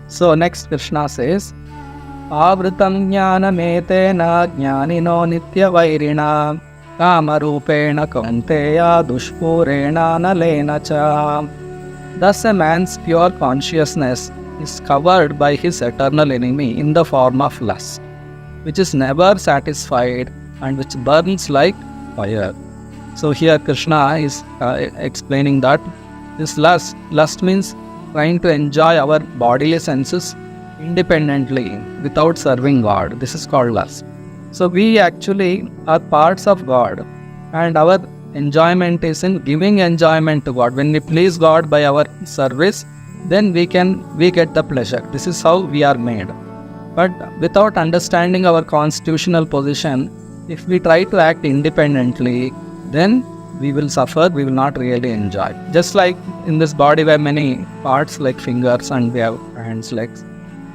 So next Krishna says, Avritam jnanametena jnanino nityavairina kamarupena kaunteya dushpurena nalena cha. Thus a man's pure consciousness is covered by his eternal enemy in the form of lust, which is never satisfied and which burns like fire. So here Krishna is explaining that this lust means trying to enjoy our bodily senses independently without serving God. This is called lust. So we actually are parts of God, and our enjoyment is in giving enjoyment to God. When we please God by our service, then we get the pleasure. This is how we are made. But without understanding our constitutional position, if we try to act independently, then we will suffer, we will not really enjoy. Just like in this body we have many parts like fingers and we have hands, legs.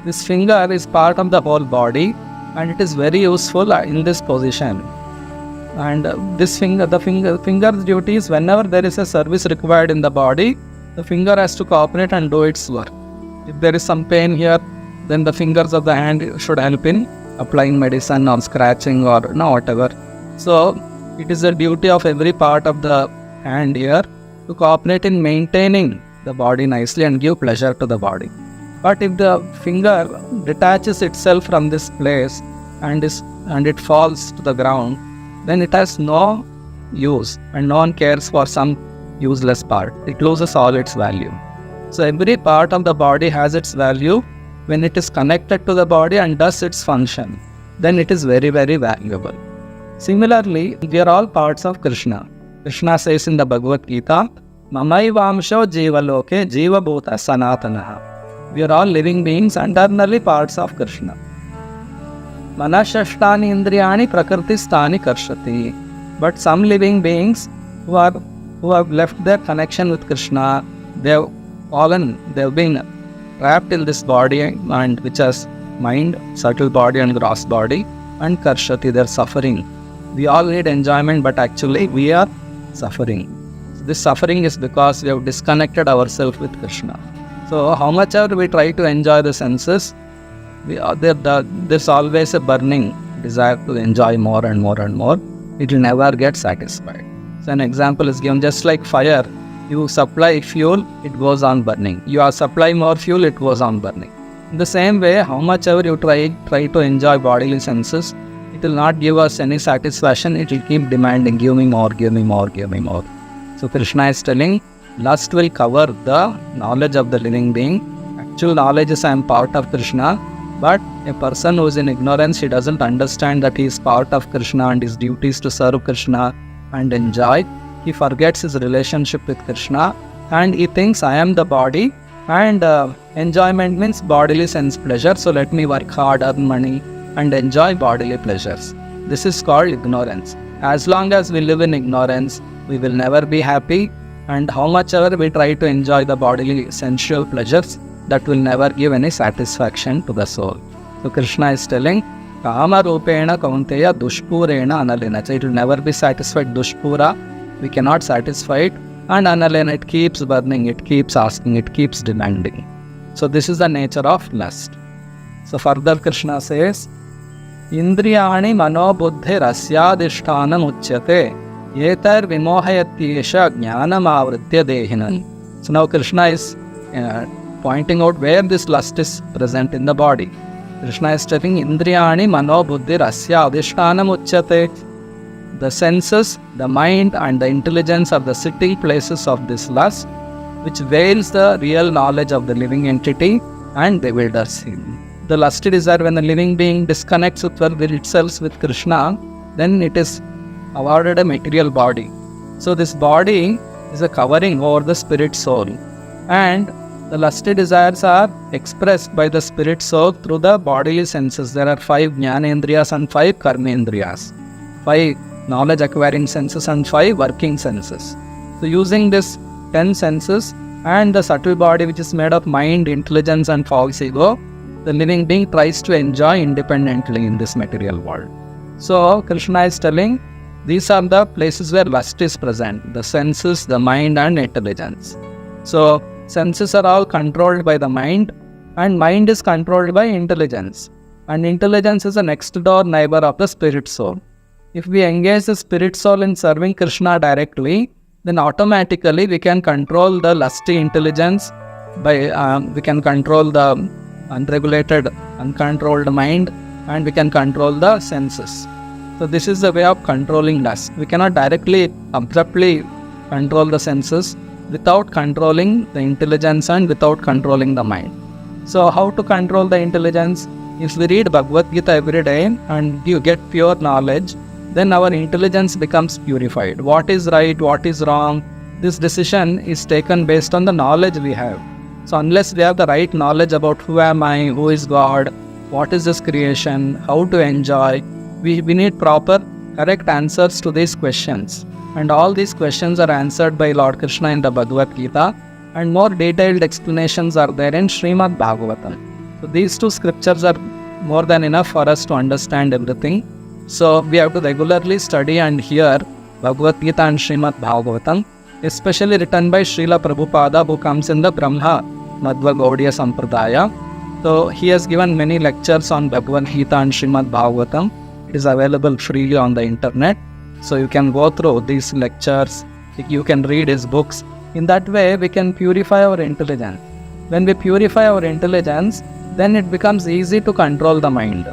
This finger is part of the whole body and it is very useful in this position. And the finger's duty is whenever there is a service required in the body, the finger has to cooperate and do its work. If there is some pain here, then the fingers of the hand should help in applying medicine or scratching or whatever. So it is the duty of every part of the hand here to cooperate in maintaining the body nicely and give pleasure to the body. But if the finger detaches itself from this place and it falls to the ground, then it has no use and no one cares for some useless part. It loses all its value. So every part of the body has its value when it is connected to the body and does its function. Then it is very, very valuable. Similarly, we are all parts of Krishna. Krishna says in the Bhagavad Gita, Mamaivamsho jivaloke jivabhuta sanatanaha. We are all living beings, internally parts of Krishna. Manashashtani indriyani prakrtistani karshati. But some living beings who have left their connection with Krishna, they have been trapped in this body, and which has mind, subtle body and gross body, and karshati, they are suffering. We all need enjoyment, but actually we are suffering. This suffering is because we have disconnected ourselves with Krishna. So how much ever we try to enjoy the senses, there's always a burning desire to enjoy more and more and more. It will never get satisfied. So an example is given, just like fire, you supply fuel, it goes on burning. You supply more fuel, it goes on burning. In the same way, how much ever you try to enjoy bodily senses, it will not give us any satisfaction. It will keep demanding, give me more, give me more, give me more. So Krishna is telling, lust will cover the knowledge of the living being. Actual knowledge is I am part of Krishna, but a person who is in ignorance, he doesn't understand that he is part of Krishna and his duty is to serve Krishna and enjoy. He forgets his relationship with Krishna and he thinks I am the body, and enjoyment means bodily sense pleasure. So let me work hard, earn money and enjoy bodily pleasures. This is called ignorance. As long as we live in ignorance, we will never be happy, and how much ever we try to enjoy the bodily sensual pleasures, that will never give any satisfaction to the soul. So Krishna is telling, Kama rupena kaunteya dushpurena analena. So it will never be satisfied. Dushpura, we cannot satisfy it, and analena, it keeps burning, it keeps asking, it keeps demanding. So this is the nature of lust. So further Krishna says, Indriyani mano buddhi rasyadishtanam uchyate yetar vimohayatyesha jnanam avritya dehinan. So now Krishna is pointing out where this lust is present in the body. Krishna is telling, Indriyani mano buddhi rasyadishtanam uchyate. The senses, the mind and the intelligence are the sitting places of this lust, which veils the real knowledge of the living entity and bewilders him. The lusty desire, when the living being disconnects itself with Krishna, then it is awarded a material body. So this body is a covering over the spirit soul, and the lusty desires are expressed by the spirit soul through the bodily senses. There are 5 jnanendriyas and 5 karmendriyas, 5 knowledge acquiring senses and 5 working senses. So using this 10 senses and the subtle body which is made of mind, intelligence and false ego, the living being tries to enjoy independently in this material world. So Krishna is telling these are the places where lust is present, the senses, the mind and intelligence. So senses are all controlled by the mind, and mind is controlled by intelligence. And intelligence is a next door neighbor of the spirit soul. If we engage the spirit soul in serving Krishna directly, then automatically we can control the lusty intelligence by we can control the unregulated, uncontrolled mind, and we can control the senses. So this is the way of controlling lust. We cannot directly, abruptly control the senses without controlling the intelligence and without controlling the mind. So how to control the intelligence? If we read Bhagavad Gita every day and you get pure knowledge, then our intelligence becomes purified. What is right, what is wrong, this decision is taken based on the knowledge we have. So unless we have the right knowledge about who am I, who is God, what is this creation, how to enjoy, we need proper, correct answers to these questions. And all these questions are answered by Lord Krishna in the Bhagavad Gita, and more detailed explanations are there in Srimad Bhagavatam. So these two scriptures are more than enough for us to understand everything. So we have to regularly study and hear Bhagavad Gita and Srimad Bhagavatam, especially written by Srila Prabhupada, who comes in the Brahma Madhva Gaudiya Sampradaya. So he has given many lectures on Bhagavad Gita and Srimad Bhagavatam. It is available freely on the internet. So you can go through these lectures, you can read his books. In that way, we can purify our intelligence. When we purify our intelligence, then it becomes easy to control the mind.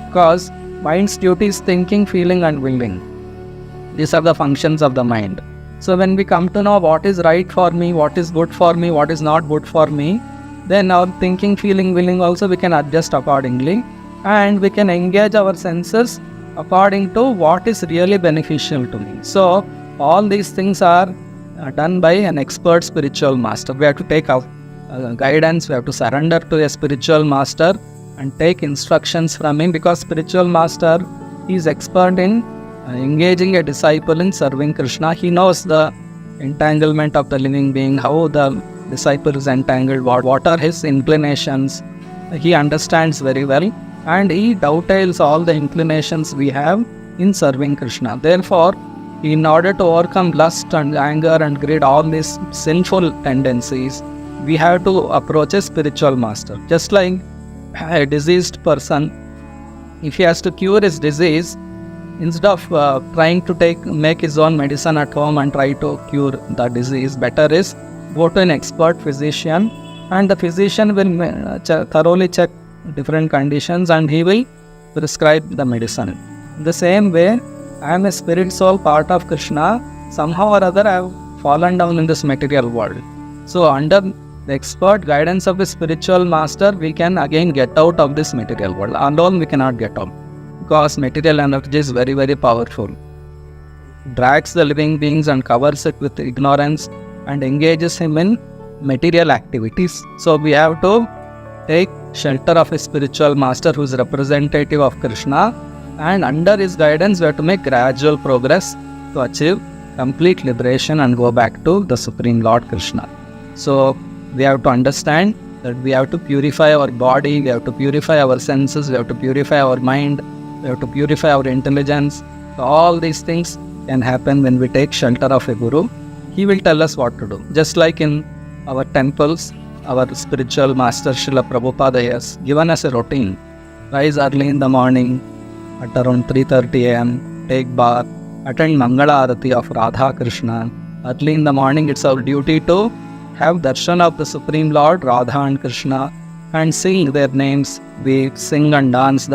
Because mind's duty is thinking, feeling and willing. These are the functions of the mind. So when we come to know what is right for me, what is good for me, what is not good for me, then our thinking, feeling, willing also we can adjust accordingly, and we can engage our senses according to what is really beneficial to me. So all these things are done by an expert spiritual master. We have to take our guidance, we have to surrender to a spiritual master and take instructions from him, because spiritual master is expert in engaging a disciple in serving Krishna. He knows the entanglement of the living being, how the disciple is entangled, what are his inclinations. He understands very well, and he dovetails all the inclinations we have in serving Krishna. Therefore, in order to overcome lust and anger and greed, all these sinful tendencies, we have to approach a spiritual master. Just like a diseased person, if he has to cure his disease, instead of trying to make his own medicine at home and try to cure the disease, better is go to an expert physician, and the physician will thoroughly check different conditions and he will prescribe the medicine. In the same way, I am a spirit soul, part of Krishna. Somehow or other I have fallen down in this material world. So under the expert guidance of the spiritual master, we can again get out of this material world. Alone we cannot get out, because material energy is very, very powerful. It drags the living beings and covers it with ignorance and engages him in material activities. So we have to take shelter of a spiritual master who is representative of Krishna, and under his guidance we have to make gradual progress to achieve complete liberation and go back to the Supreme Lord Krishna. So we have to understand that we have to purify our body, we have to purify our senses, we have to purify our mind, we have to purify our intelligence. So all these things can happen when we take shelter of a guru. He will tell us what to do. Just like in our temples, our spiritual master Srila Prabhupada has given us a routine. Rise early in the morning at around 3:30 am, take bath, attend Mangala Arati of Radha Krishna. Early in the morning, it's our duty to have darshan of the Supreme Lord, Radha and Krishna, and sing their names. We sing and dance,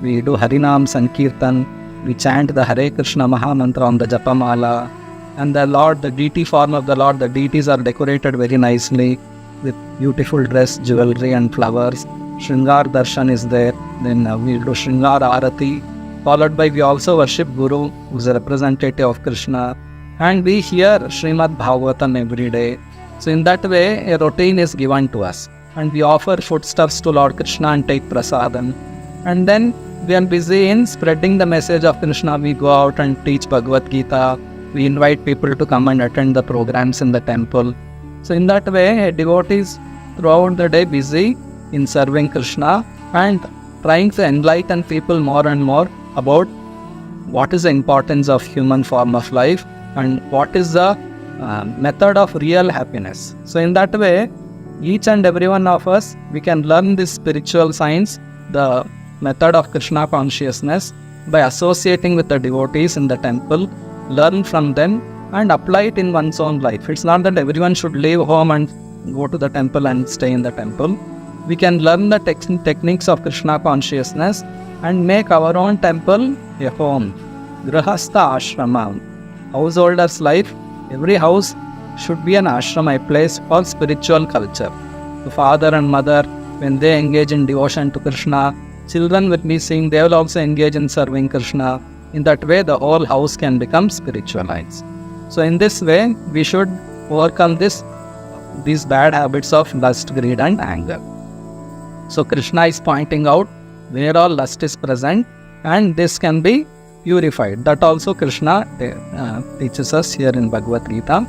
we do Harinam Sankirtan, we chant the Hare Krishna Mahamantra on the Japamala, and the Lord, the deity form of the Lord, the deities are decorated very nicely with beautiful dress, jewelry and flowers. Shringar Darshan is there. Then we do Shringar Arati, followed by we also worship Guru, who is a representative of Krishna, and we hear Srimad Bhagavatam every day. So in that way, a routine is given to us, and we offer foodstuffs to Lord Krishna and take prasadam. And then we are busy in spreading the message of Krishna. We go out and teach Bhagavad Gita. We invite people to come and attend the programs in the temple. So in that way, a devotee is throughout the day busy in serving Krishna, and trying to enlighten people more and more about what is the importance of human form of life and what is the method of real happiness. So in that way, each and every one of us, we can learn this spiritual science, the method of Krishna consciousness, by associating with the devotees in the temple, learn from them and apply it in one's own life. It's not that everyone should leave home and go to the temple and stay in the temple. We can learn the techniques of Krishna consciousness and make our own temple a home. Grahastha ashrama, householder's life. Every house should be an ashrama, a place for spiritual culture. The father and mother, when they engage in devotion to Krishna, children will be seeing, they will also engage in serving Krishna. In that way, the whole house can become spiritualized. So in this way, we should overcome these bad habits of lust, greed and anger. So Krishna is pointing out where all lust is present, and this can be purified. That also Krishna teaches us here in Bhagavad Gita.